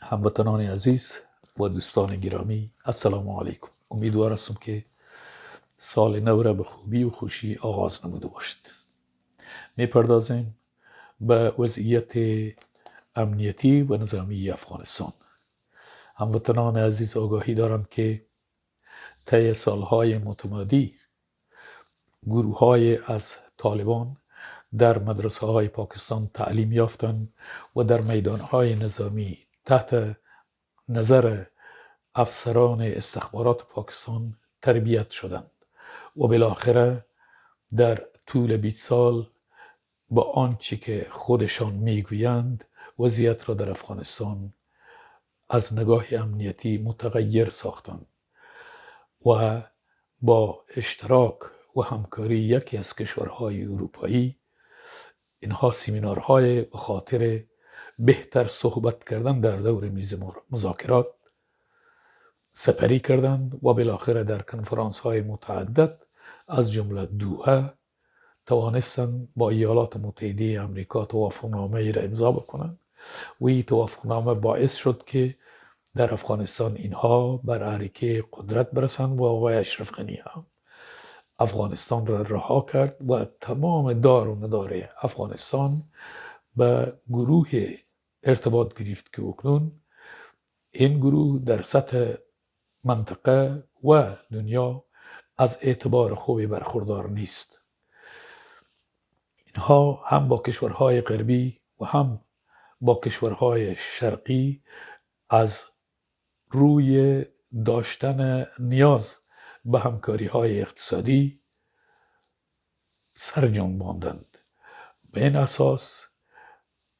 هموطنان عزیز و دوستان گرامی، السلام علیکم. امیدوار هستم که سال نو را به خوبی و خوشی آغاز نموده باشید. میپردازیم به وضعیت امنیتی و نظامی افغانستان. هموطنان عزیز آگاهی دارند که طی سالهای متمادی گروه‌های از طالبان در مدرسه های پاکستان تعلیم یافتند و در میدان های نظامی تحت نظر افسران استخبارات پاکستان تربیت شدند و بالاخره در طول 20 سال با آنچه که خودشان میگویند وضعیت را در افغانستان از نگاه امنیتی متغیر ساختند و با اشتراک و همکاری یکی از کشورهای اروپایی اینها سمینارهای به خاطر بهتر صحبت کردن در دور میز مذاکرات سپری کردند و بالاخره در کنفرانس های متعدد از جمله دوحه توانستند با ایالات متحده آمریکا توافقنامه ای را امضا بکنند و این توافقنامه باعث شد که در افغانستان اینها بر حرکه قدرت برسند و آقای اشرف غنی هم افغانستان را رها کرد و تمام دار و ندار افغانستان به گروه ارتباط گرفت که اکنون این گروه در سطح منطقه و دنیا از اعتبار خوبی برخوردار نیست. اینها هم با کشورهای غربی و هم با کشورهای شرقی از روی داشتن نیاز به همکاری های اقتصادی سرجنباندند. به این اساس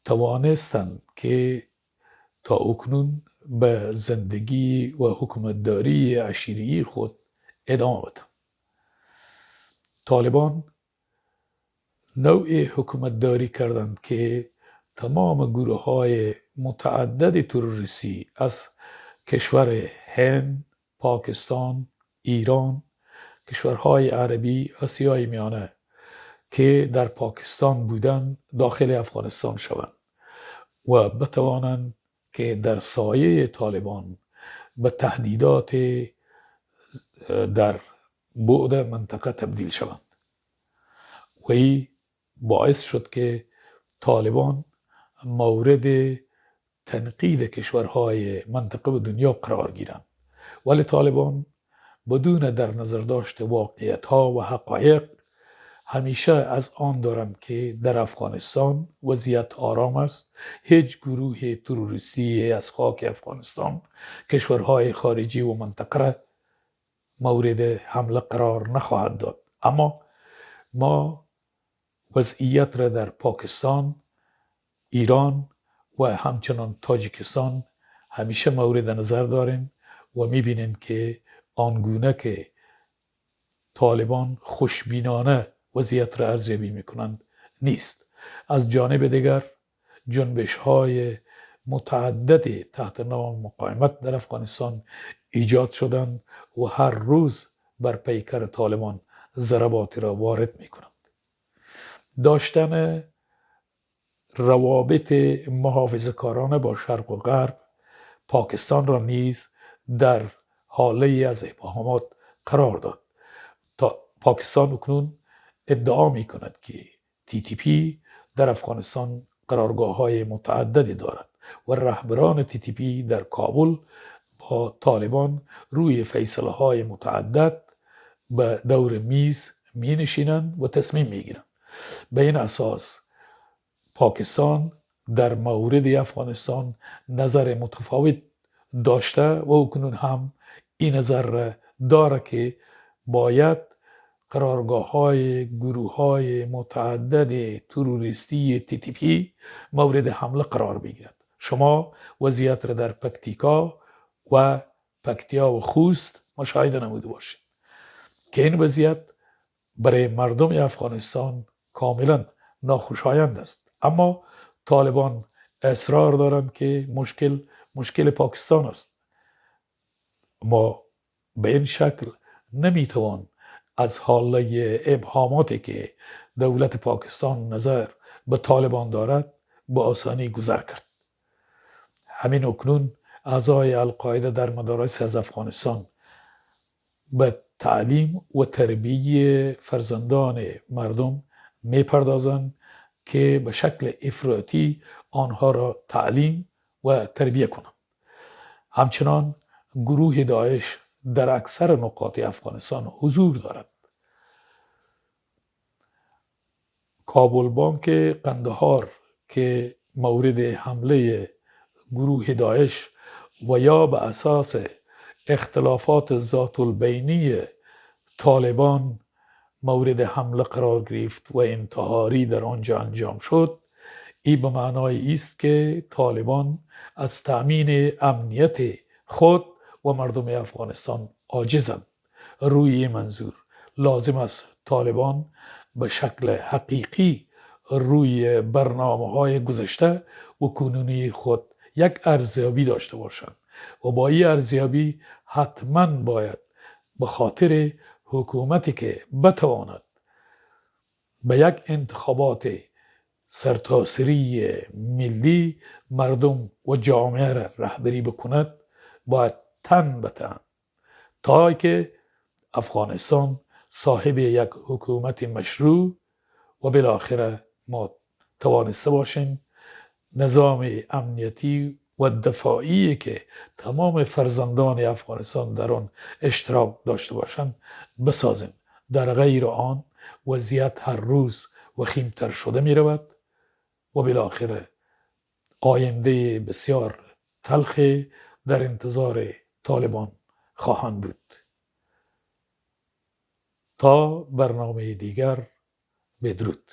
توانستند که تا اکنون به زندگی و حکومتداری عشیری خود ادامه بدند. طالبان نوع حکومتداری کردند که تمام گروه های متعدد تروریستی از کشور هند، پاکستان، ایران، کشورهای عربی، آسیای میانه که در پاکستان بودند داخل افغانستان شوند و بتوانند که در سایه طالبان به تهدیدات در بعد منطقه تبدیل شوند و این باعث شد که طالبان مورد تنقید کشورهای منطقه و دنیا قرار گیرند، ولی طالبان بدون در نظر داشت واقعیت ها و حقایق همیشه از آن دارند که در افغانستان وضعیت آرام است، هیچ گروه تروریستی از خاک افغانستان کشورهای خارجی و منطقه را مورد حمله قرار نخواهد داد. اما ما وضعیت را در پاکستان، ایران و همچنان تاجیکستان همیشه مورد نظر داریم و میبینیم که آنگونه که طالبان خوشبینانه وضعیت را ارزیابی میکنند نیست. از جانب دیگر جنبش های متعدد تحت نام مقاومت در افغانستان ایجاد شدند و هر روز بر پیکر طالبان ضرباتی را وارد میکنند. داشتن روابط محافظه‌کارانه با شرق و غرب پاکستان را نیز در حاله از ابهامات قرار داد. تا پاکستان اکنون ادعا می کند که TTP در افغانستان قرارگاه های متعددی دارد و رهبران TTP در کابل با طالبان روی فیصله های متعدد به دور میز می نشینند و تصمیم می گیرند. به این اساس پاکستان در مورد افغانستان نظر متفاوت داشته و اکنون هم این نظر را داره که باید قرارگاه های گروه های متعدد تروریستی TTP مورد حمله قرار بگیرد. شما وضعیت را در پکتیکا و پکتیا و خوست مشاهده نموده باشید که این وضعیت برای مردم افغانستان کاملا ناخوشایند است. اما طالبان اصرار دارند که مشکل پاکستان است. ما به این شکل نمیتوان از حاله ابهاماتی که دولت پاکستان نظر به طالبان دارد به آسانی گذر کرد. همین اکنون اعضای القاعده در مدارس از افغانستان به تعلیم و تربیت فرزندان مردم میپردازند که به شکل افراطی آنها را تعلیم و تربیت کنند. همچنان گروه داعش در اکثر نقاط افغانستان حضور دارد. کابل بانک قندهار که مورد حمله گروه داعش و یا به اساس اختلافات ذات البینی طالبان مورد حمله قرار گرفت و انتحاری در آنجا انجام شد، این به معنای است که طالبان از تأمین امنیت خود و مردم افغانستان عاجزند. روی این منظور لازم است طالبان به شکل حقیقی روی برنامه‌های گذشته و کنونی خود یک ارزیابی داشته باشند و با این ارزیابی حتما باید به خاطر حکومتی که بتواند به یک انتخابات سرتاسری ملی مردم و جامعه را رهبری بکند باید تن به تن تا که افغانستان صاحب یک حکومت مشروع و بالاخره ما توانسته باشیم نظام امنیتی و دفاعی که تمام فرزندان افغانستان در آن اشتراک داشته باشند بسازیم. در غیر آن وضعیت هر روز وخیمتر شده می رود و بالاخره آینده بسیار تلخ در انتظار طالبان خواهند بود. تا برنامه دیگر، بدرود.